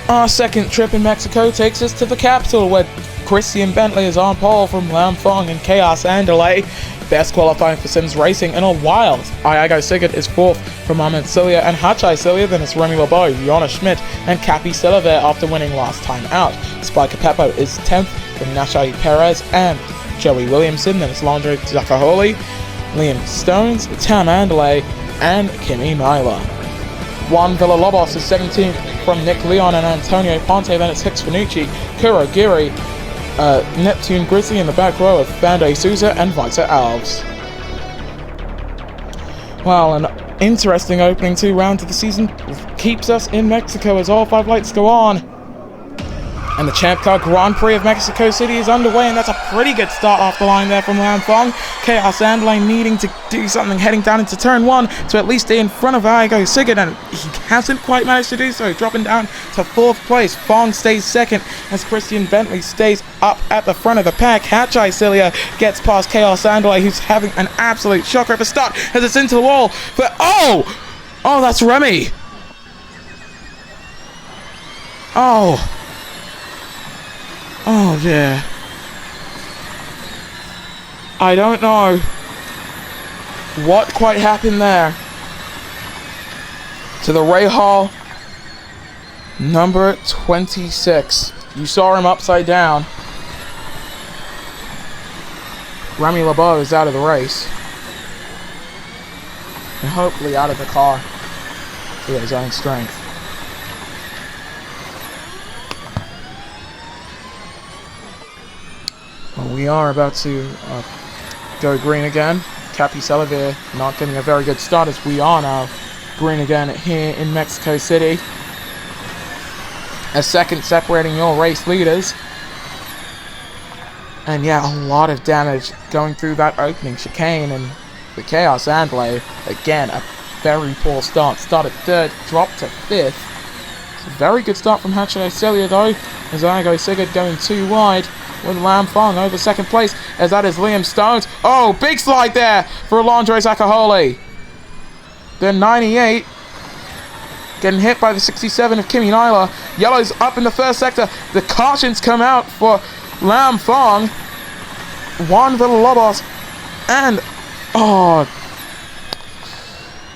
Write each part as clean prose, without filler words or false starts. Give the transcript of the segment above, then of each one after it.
Our second trip in Mexico takes us to the capital, where Christian Bentley is on pole from Lam Fong and Chaos Andalay, best qualifying for Sims Racing in a while. Iago Sigurd is fourth from Ahmed Cilia and Hachai Cilia, then it's Remy LeBeau, Jonas Schmidt, and Cappy Silliver after winning last time out. Spiker Peppo is 10th from Nashai Perez and Joey Williamson, then it's Landry Zakaholi, Liam Stones, Tam Andalay, and Kimi Nyla. Juan Villalobos is 17th from Nick Leon and Antonio Ponte, then it's Hicks Fanucci, Kuro Giri, Neptune Grizzly in the back row of Bande Souza and Vita Alves. Well, an interesting opening 2 round to the season keeps us in Mexico as all 5 lights go on. And the ChampCar Grand Prix of Mexico City is underway, and that's a pretty good start off the line there from Lam Fong. Chaos Andalay needing to do something heading down into turn 1 to at least stay in front of Iago Sigurd, and he hasn't quite managed to do so, dropping down to 4th place. Fong stays 2nd as Christian Bentley stays up at the front of the pack. Hachai Cilia gets past Chaos Andalay, who's having an absolute shocker at the start as it's into the wall. But oh, that's Remy. Oh dear. I don't know what quite happened there to the Ray Hall number 26. You saw him upside down. Remy LeBeau is out of the race. And hopefully out of the car through his own strength. Well, we are about to go green again. Cappy Silliver not getting a very good start as we are now green again here in Mexico City. A second separating your race leaders. And yeah, a lot of damage going through that opening chicane, and the Chaos Andalay, again, a very poor start. Started 3rd, dropped to 5th. It's a very good start from Hachai Cilia though, as Iago Sigurd going 2 wide. With Lam Fong over 2nd place, as that is Liam Stones. Oh, big slide there for Alondre Zakaholi. Then 98, getting hit by the 67 of Kimi Nyla. Yellow's up in the 1st sector. The cautions come out for Lam Fong, Juan Villalobos, and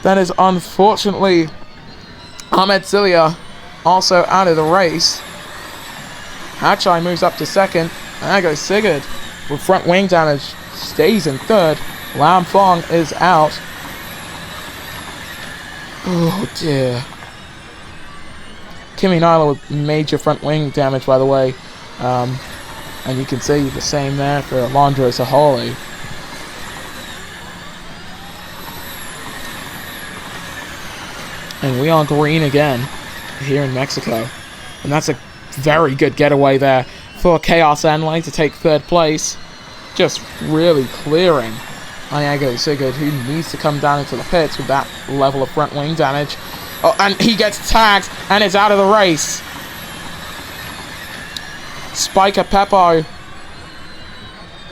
that is unfortunately Ahmed Cilia also out of the race. Hachai moves up to 2nd. Iago Sigurd with front wing damage stays in 3rd. Lam Fong is out. Oh dear. Kimi Nyla with major front wing damage, by the way. And you can see the same there for Alondre Zakaholi. And we are green again here in Mexico. And that's a very good getaway there for Chaos Andalay to take 3rd place. Just really clearing Iago Sigurd, who needs to come down into the pits with that level of front wing damage. Oh, and he gets tagged and is out of the race. Spiker Peppo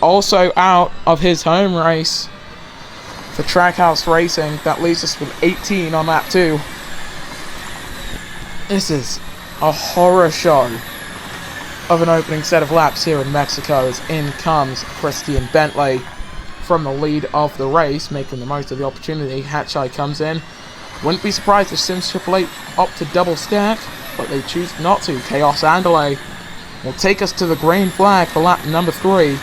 also out of his home race for Trackhouse Racing. That leaves us with 18 on lap 2. This is a horror show of an opening set of laps here in Mexico, as in comes Christian Bentley from the lead of the race, making the most of the opportunity. Hachai comes in. Wouldn't be surprised if Sims Triple 8 opt to double stack, but they choose not to. Chaos Andalay will take us to the green flag for lap number 3.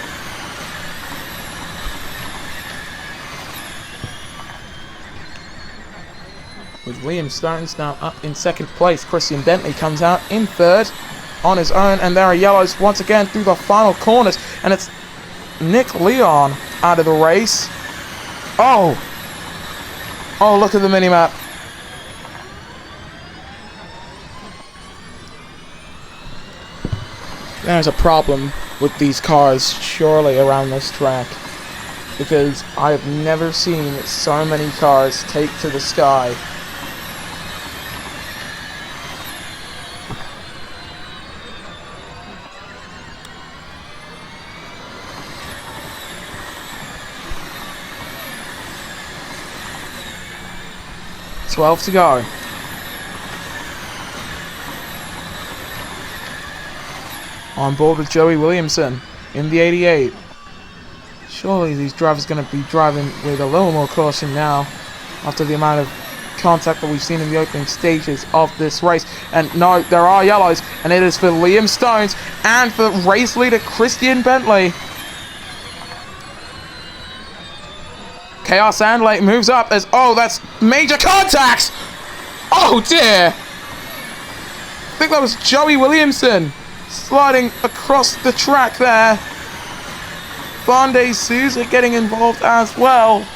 With Liam Stones now up in 2nd place, Christian Bentley comes out in 3rd on his own, and there are yellows once again through the final corners, and it's Nick Leon out of the race. Oh, look at the minimap. There's a problem with these cars surely around this track, because I have never seen so many cars take to the sky. .12 to go. on board with Joey Williamson in the 88. Surely these drivers are going to be driving with a little more caution now after the amount of contact that we've seen in the opening stages of this race. And no, there are yellows, and it is for Liam Stones and for race leader Christian Bentley. Chaos Andale moves up as, oh, that's major contact! Oh dear! I think that was Joey Williamson sliding across the track there. Fonde Souza getting involved as well.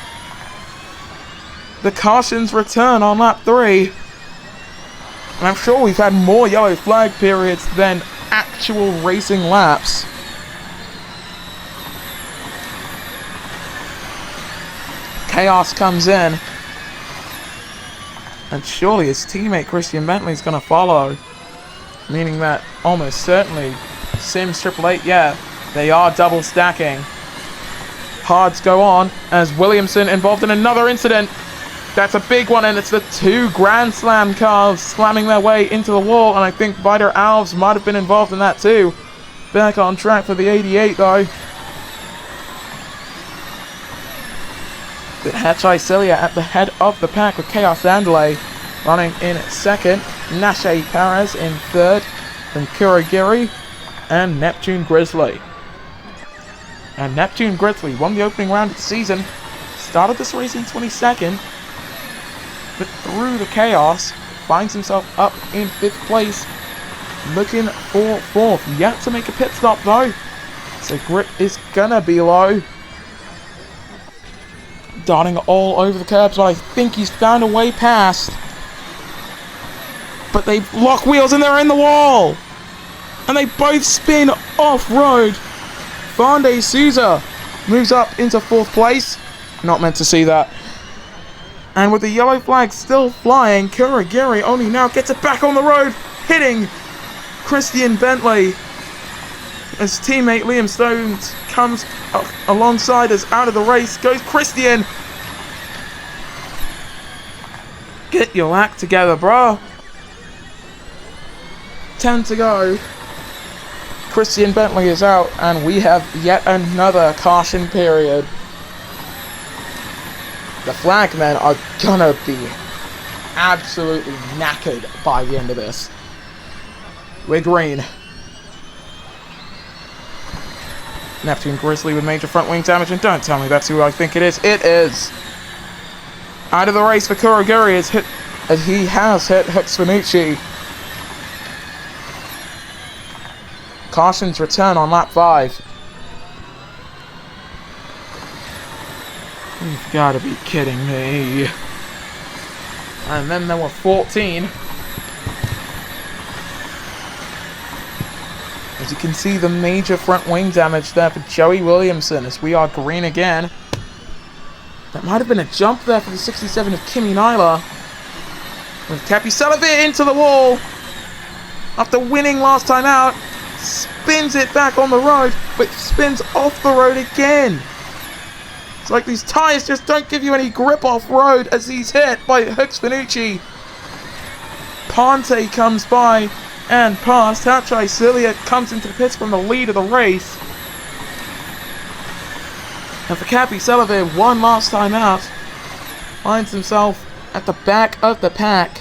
The cautions return on lap 3. And I'm sure we've had more yellow flag periods than actual racing laps. Chaos comes in. And surely his teammate Christian Bentley is going to follow. Meaning that almost certainly Sims 888, yeah, they are double stacking. Hards go on as Williamson involved in another incident. That's a big one, and it's the 2 Grand Slam cars slamming their way into the wall, and I think Vider Alves might have been involved in that too. Back on track for the 88 though. But Hachai Celia at the head of the pack with Chaos Andale running in second. Nashe Perez in third. Then Kurogiri and Neptune Grizzly. And Neptune Grizzly won the opening round of the season. Started this race in 22nd. But through the chaos, finds himself up in 5th place. Looking for 4th. Yet to make a pit stop though. So grip is gonna be low. Darting all over the curbs, but I think he's found a way past. But they lock wheels and they're in the wall! And they both spin off-road. Fonde Souza moves up into 4th place. Not meant to see that. And with the yellow flag still flying, Kurogiri only now gets it back on the road, hitting Christian Bentley. His teammate Liam Stones comes alongside us out of the race. Goes Christian. Get your act together, bro. 10 to go. Christian Bentley is out, and we have yet another caution period. The flag men are gonna be absolutely knackered by the end of this. We're green. Neptune Grizzly with major front wing damage, and don't tell me that's who I think it is. It is! Out of the race for Kurogiri as he has hit Hux Finucci. Cautions return on lap 5. You've got to be kidding me. And then there were 14. As you can see, the major front wing damage there for Joey Williamson as we are green again. That might have been a jump there for the 67 of Kimi Nyla. With Cappy Salavir into the wall. After winning last time out, spins it back on the road, but spins off the road again. It's like these tyres just don't give you any grip off-road as he's hit by Hux Finucci. Ponte comes by and past. Hachai Celia comes into the pits from the lead of the race. And for Cappy Salavir, one last time out, finds himself at the back of the pack.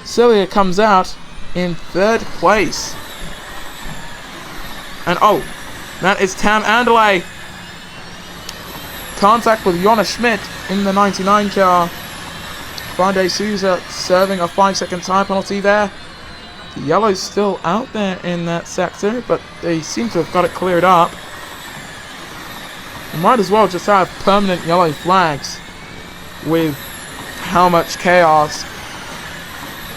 Celia comes out in 3rd place. And oh, that is Tam Andale. Contact with Jonas Schmidt in the 99 car. Fonde Souza serving a 5-second time penalty there. The yellow's still out there in that sector, but they seem to have got it cleared up. We might as well just have permanent yellow flags with how much chaos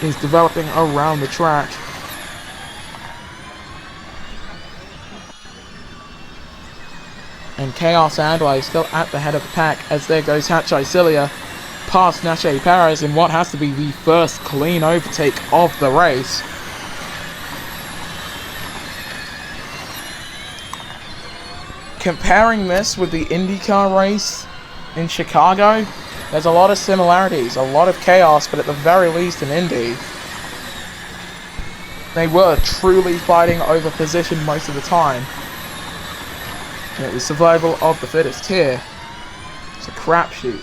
is developing around the track. And Chaos Andale is still at the head of the pack as there goes Hachai Celia past Nashe Perez in what has to be the first clean overtake of the race. Comparing this with the IndyCar race in Chicago, there's a lot of similarities, a lot of chaos, but at the very least in Indy, they were truly fighting over position most of the time. And it was survival of the fittest here. It's a crapshoot.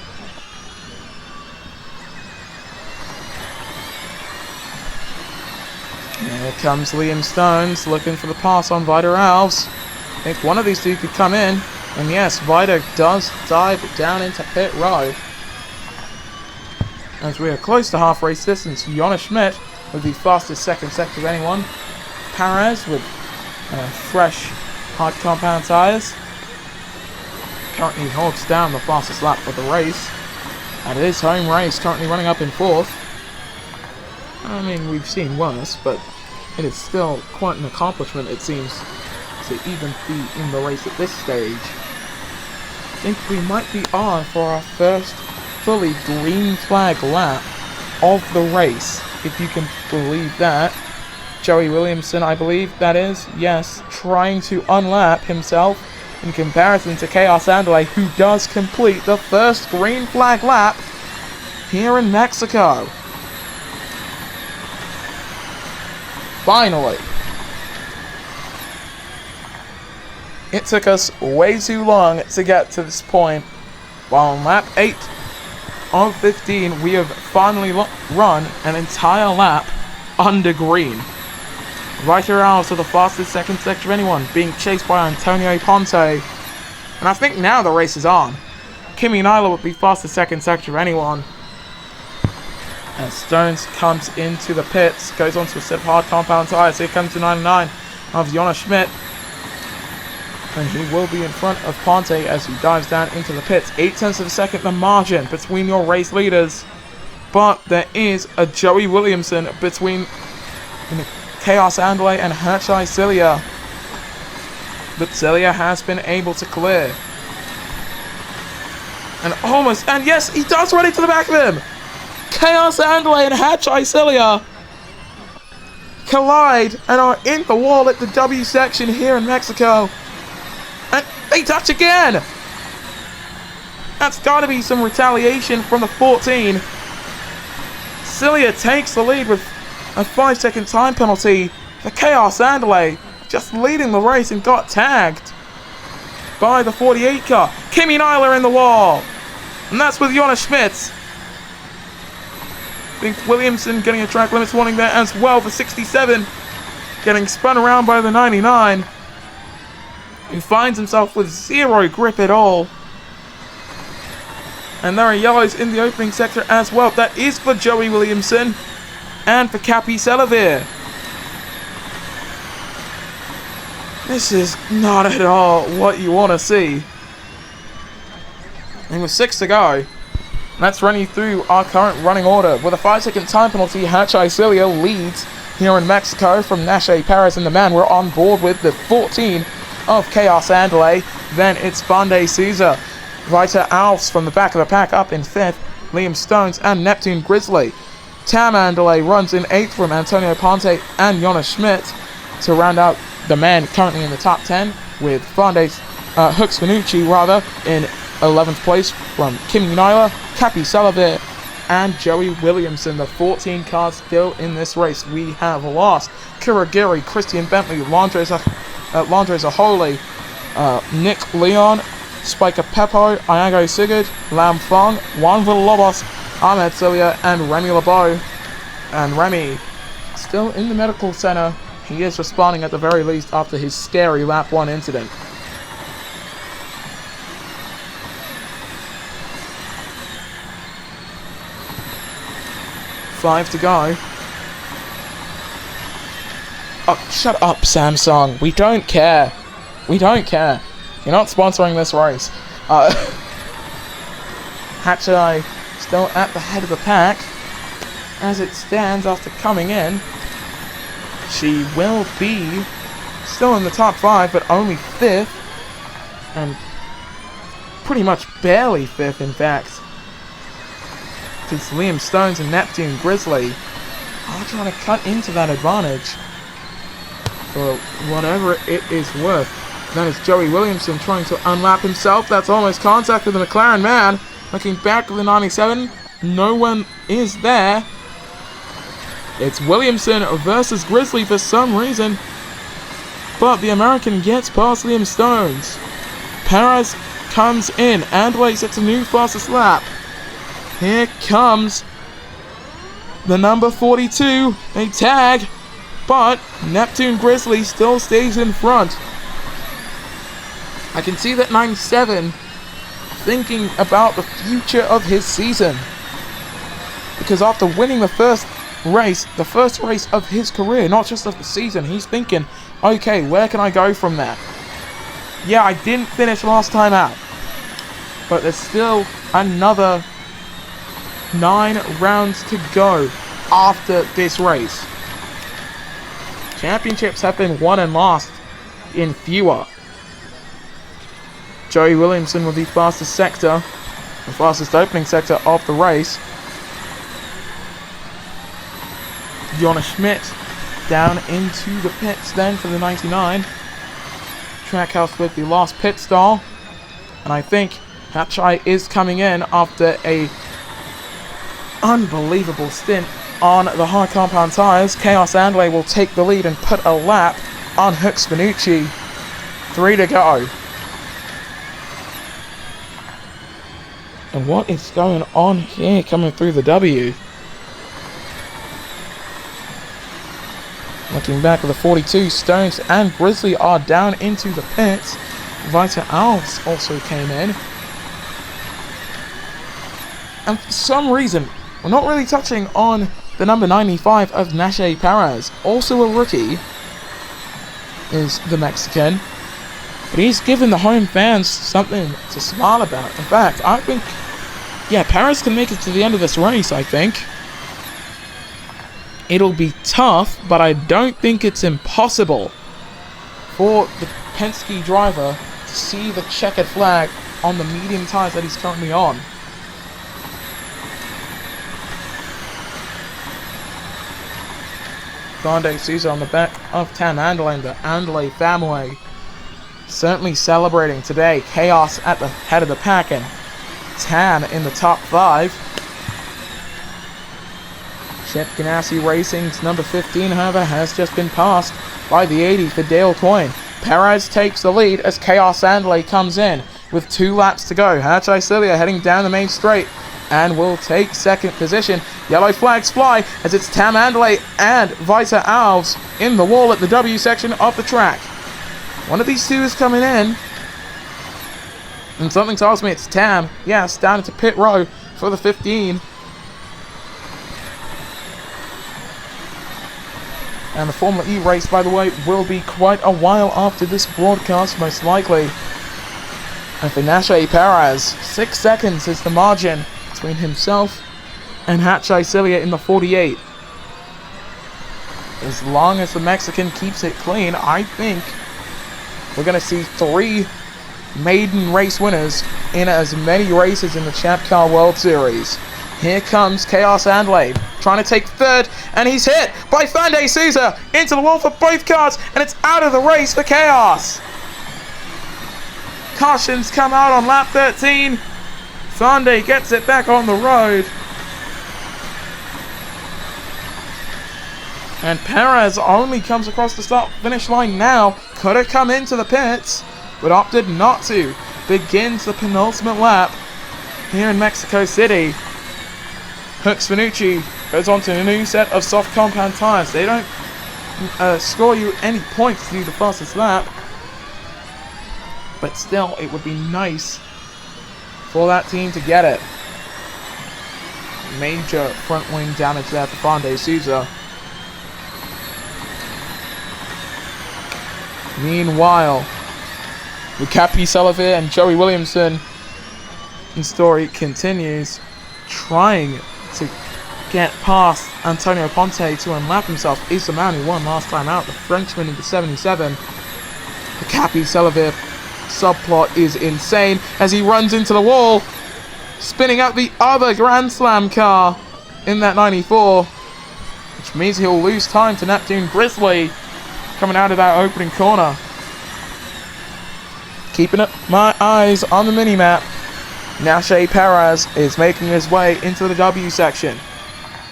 Here comes Liam Stones looking for the pass on Vida Alves. I think one of these two could come in. And yes, Vida does dive down into pit row. As we are close to half race distance, Jonas Schmidt with the fastest second sector of anyone. Perez with fresh hard compound tyres. Currently holds down the fastest lap of the race. And it is home race, currently running up in 4th. I mean, we've seen worse, but it is still quite an accomplishment, it seems, to even be in the race at this stage. I think we might be on for our first fully green flag lap of the race, if you can believe that. Joey Williamson, I believe that is, yes, trying to unlap himself in comparison to Chaos Andale, who does complete the first green flag lap here in Mexico. Finally. It took us way too long to get to this point. While on lap 8 of 15, we have finally run an entire lap under green. Vida Alves to the fastest second sector of anyone, being chased by Antonio Ponte. And I think now the race is on. Kimi Nyla would be fastest second sector of anyone. As Stones comes into the pits, goes onto a set of hard compound tyres. Here comes the 99 of Jonas Schmidt. And he will be in front of Ponte as he dives down into the pits. 0.8 of a second the margin between your race leaders. But there is a Joey Williamson between Chaos Andale and Hachai Cilia. But Cilia has been able to clear. And yes, he does run into the back of him. Chaos Andale and Hachai Cilia collide and are in the wall at the W section here in Mexico. And they touch again! That's got to be some retaliation from the 14. Cilia takes the lead with a 5-second time penalty for Chaos Andale, just leading the race and got tagged by the 48 car. Kimi Nyla in the wall! And that's with Jonas Schmidt. I think Williamson getting a track limits warning there as well for 67. Getting spun around by the 99. Who finds himself with zero grip at all. And there are yellows in the opening sector as well. That is for Joey Williamson and for Capi Selavir. This is not at all what you want to see. And with 6 to go, let's run you through our current running order. With a 5-second time penalty, Hachai Cilia leads here in Mexico from Nashe Perez and the man we're on board with, the 14 of Chaos Andale. Then it's Bonde Caesar. Vida Alves from the back of the pack up in 5th. Liam Stones and Neptune Grizzly. Tam Andale runs in 8th from Antonio Ponte and Jonas Schmidt to round out the man currently in the top 10, with Hux Finucci in 11th place from Kimi Nyla, Capi Selavir, and Joey Williamson. The 14 cars still in this race. We have lost Kuragiri, Christian Bentley, Landres Aholi, Nick Leon, Spiker Peppo, Iago Sigurd, Lam Fong, Juan Villalobos, Ahmed Cilia, and Remy LeBeau. And Remy, still in the medical center. He is responding at the very least after his scary lap 1 incident. Five to go. Oh, shut up, Samsung. We don't care. We don't care. You're not sponsoring this race. Hachai still at the head of the pack. As it stands after coming in, she will be still in the top 5, but only 5th. And pretty much barely 5th, in fact. Because Liam Stones and Neptune Grizzly are trying to cut into that advantage for whatever it is worth. That is Joey Williamson trying to unlap himself. That's almost contact with the McLaren man. Looking back at the 97, no one is there. It's Williamson versus Grizzly for some reason, but the American gets past Liam Stones. Perez comes in and waits at a new fastest lap. Here comes the number 42, a tag, but Neptune Grizzly still stays in front. I can see that 97 thinking about the future of his season, because after winning the first race of his career, not just of the season, he's thinking, okay, where can I go from there? Yeah, I didn't finish last time out, but there's still another 9 rounds to go after this race. Championships have been won and lost in fewer. Joey Williamson with the fastest sector, the fastest opening sector of the race. Jonas Schmidt down into the pits then for the 99. Trackhouse with the last pit stall. And I think Hatchai is coming in after a unbelievable stint on the high compound tyres. Chaos Andley will take the lead and put a lap on Hooks Vanucci. 3 to go. And what is going on here coming through the W? Looking back at the 42, Stones and Grizzly are down into the pits. Vita Alves also came in. And for some reason, we're not really touching on the number 95 of Nache Perez. Also a rookie is the Mexican. But he's given the home fans something to smile about. In fact, I think, yeah, Perez can make it to the end of this race, I think. It'll be tough, but I don't think it's impossible for the Penske driver to see the checkered flag on the medium tyres that he's currently on. Grande Souza on the back of Tam Andley and the Andley family. Certainly celebrating today. Chaos at the head of the pack and Tam in the top 5. Chip Ganassi Racing's number 15, however, has just been passed by the 80 for Dale Coyne. Perez takes the lead as Chaos Andley comes in with 2 laps to go. Hatchai Cilia heading down the main straight and will take second position. Yellow flags fly as it's Tam Andley and Vita Alves in the wall at the W section of the track. One of these two is coming in, and something tells me it's Tam. Yes, down into pit row for the 15. And the Formula E race, by the way, will be quite a while after this broadcast, most likely. And for Nache Perez, 6 seconds is the margin between himself and Hatchai Cilia in the 48. As long as the Mexican keeps it clean, I think we're going to see 3 maiden race winners in as many races in the ChampCar World Series. Here comes Chaos Andley, trying to take third, and he's hit by Fande Souza into the wall for both cars, and it's out of the race for Chaos. Cautions come out on lap 13. Fande gets it back on the road. And Perez only comes across the start-finish line now. Could have come into the pits, but opted not to. Begins the penultimate lap here in Mexico City. Hooks Vanucci goes on to a new set of soft compound tyres. They don't score you any points to do the fastest lap, but still it would be nice for that team to get it. Major front wing damage there for Fande Souza. Meanwhile, Capi Sullivan and Joey Williamson, the story continues, trying to get past Antonio Ponte to unlap himself. Is the man who won last time out, the Frenchman in the 77. The Capi Sullivan subplot is insane as he runs into the wall, spinning out the other Grand Slam car in that 94, which means he'll lose time to Neptune Grizzly coming out of that opening corner. Keeping up my eyes on the minimap, Nache Perez is making his way into the W section.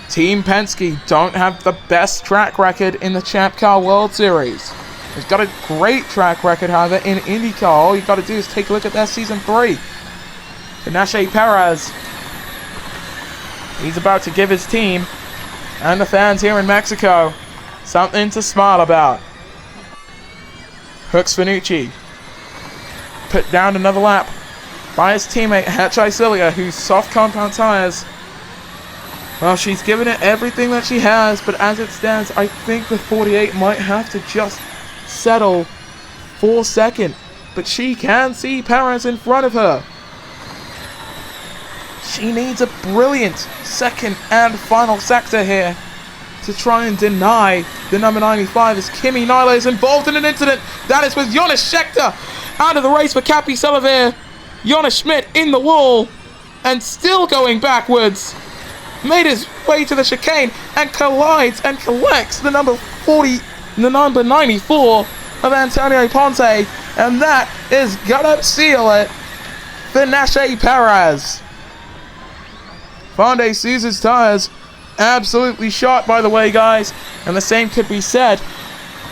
Team Penske don't have the best track record in the ChampCar World Series. They've got a great track record, however, in IndyCar. All you've got to do is take a look at their Season 3. Vinashe Perez, he's about to give his team and the fans here in Mexico something to smile about. Hooks Finucci put down another lap by his teammate Hatchai Cilia, whose soft compound tires, well, she's given it everything that she has, but as it stands, I think the 48 might have to just settle for second. But she can see Perez in front of her. She needs a brilliant second and final sector here to try and deny the number 95, as Kimi Nyla is involved in an incident. That is with Jonas Scheckter out of the race for Capi Selavir. Jonas Schmidt in the wall and still going backwards. Made his way to the chicane and collides and collects the number 94 of Antonio Ponte, and that is gonna seal it for Vinashe Perez. Fonde Sousa's tires absolutely shot, by the way, guys, and the same could be said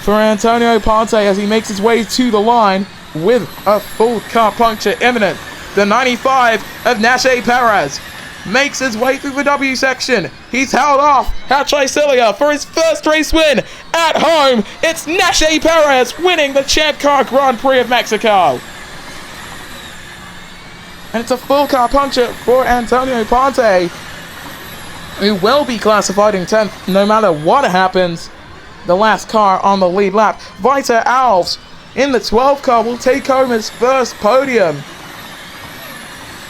for Antonio Ponte as he makes his way to the line with a full car puncture imminent. The 95 of Vinashe Perez makes his way through the W section. He's held off Hatchai Cilia for his first race win at home. It's Vinashe Perez winning the ChampCar Grand Prix of Mexico. And it's a full car puncture for Antonio Ponte, who will be classified in 10th no matter what happens. The last car on the lead lap, Vita Alves in the 12 car, will take home his first podium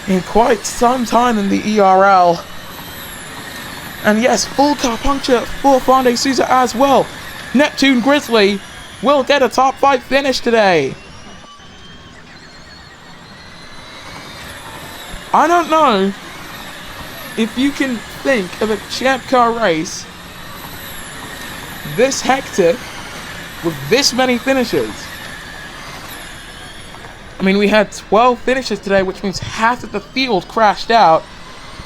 in quite some time in the ERL. And yes, full car puncture for Fonde Sousa as well. Neptune Grizzly will get a top 5 finish today. I don't know if you can think of a ChampCar race this hectic with this many finishes. I mean, we had 12 finishes today, which means half of the field crashed out.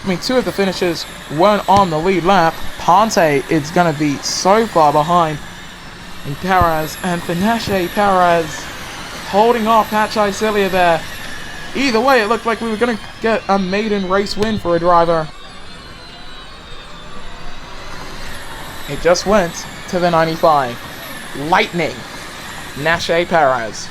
I mean, 2 of the finishes weren't on the lead lap. Ponte is going to be so far behind in Perez, and Vinashe Perez holding off Hatchai Cilia there. Either way, it looked like we were going to get a maiden race win for a driver. It just went to the 95. Lightning Vinashe Perez.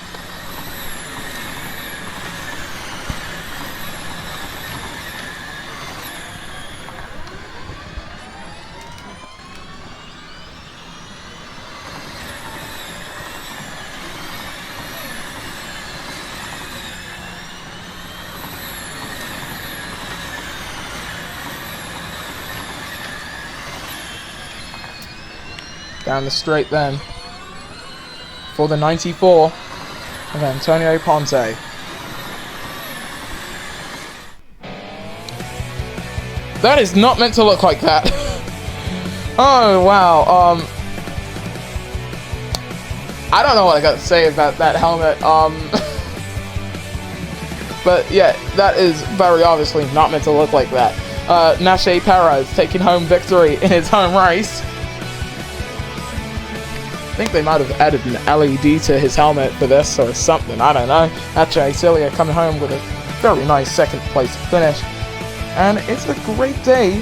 Down the straight then for the 94 of Antonio Ponte. That is not meant to look like that. Oh wow. I don't know what I got to say about that helmet. But yeah, that is very obviously not meant to look like that. Vinashe Perez taking home victory in his home race. I think they might have added an LED to his helmet for this or something, I don't know. Hatchai Cilia coming home with a very nice second place finish. And it's a great day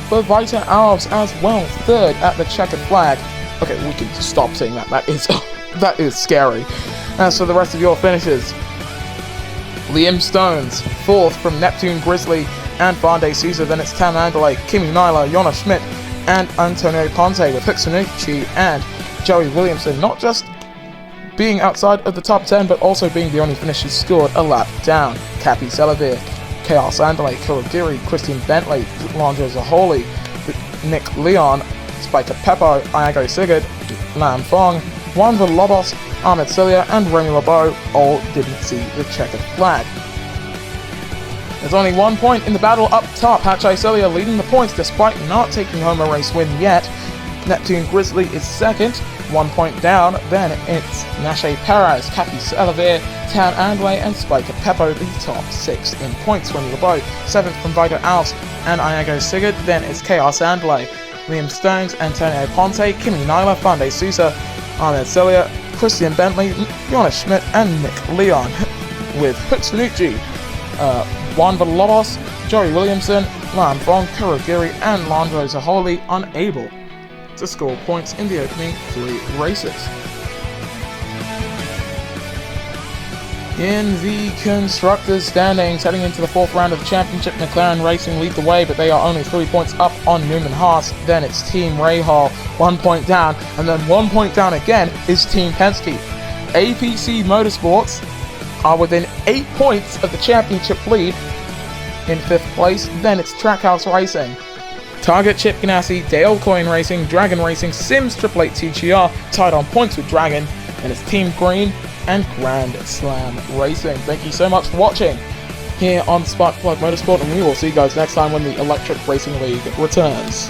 for Vita Alves as well, third at the checkered flag. Okay, we can stop saying that. That is scary. As for the rest of your finishes, Liam Stones, fourth from Neptune Grizzly and Fonde Sousa. Then it's Tam Andalay, Kimi Nyla, Jonas Schmidt, and Antonio Ponte, with Hooks Finucci and Joey Williamson not just being outside of the top 10, but also being the only finishes scored a lap down. Capi Selavir, Chaos Andalay, Kurogiri, Christian Bentley, Landro Zaholi, Nick Leon, Spiker Peppo, Iago Sigurd, Lam Fong, Juan Villalobos, Ahmed Cilia, and Remy LeBeau all didn't see the checkered flag. There's only 1 point in the battle up top. Hatchai Cilia leading the points despite not taking home a race win yet. Neptune Grizzly is second, 1 point down. Then it's Nashe Perez, Cappy Salavier, Tan Andway, and Spiker Peppo, the top 6 in points from LeBeau. 7th from Vito Alves and Iago Sigurd. Then it's Chaos Andalay, Liam Stones, Antonio Ponte, Kimi Nyla, Fande Sousa, Ahmed Celia, Christian Bentley, Jonas Schmidt, and Nick Leon. With Hooks Fanucci, Juan Villalobos, Joey Williamson, Lam Fong, Kurogiri, and Landro Zaholi unable to score points in the opening 3 races. In the Constructors' standings, heading into the 4th round of the championship, McLaren Racing lead the way, but they are only 3 points up on Newman Haas. Then it's Team Rahal, 1 point down, and then 1 point down again is Team Penske. APC Motorsports are within 8 points of the championship lead in 5th place. Then it's Trackhouse Racing, Target Chip Ganassi, Dale Coin Racing, Dragon Racing, Sims 888 TGR tied on points with Dragon, and it's Team Green and Grand Slam Racing. Thank you so much for watching here on Sparkplug Motorsport, and we will see you guys next time when the Electric Racing League returns.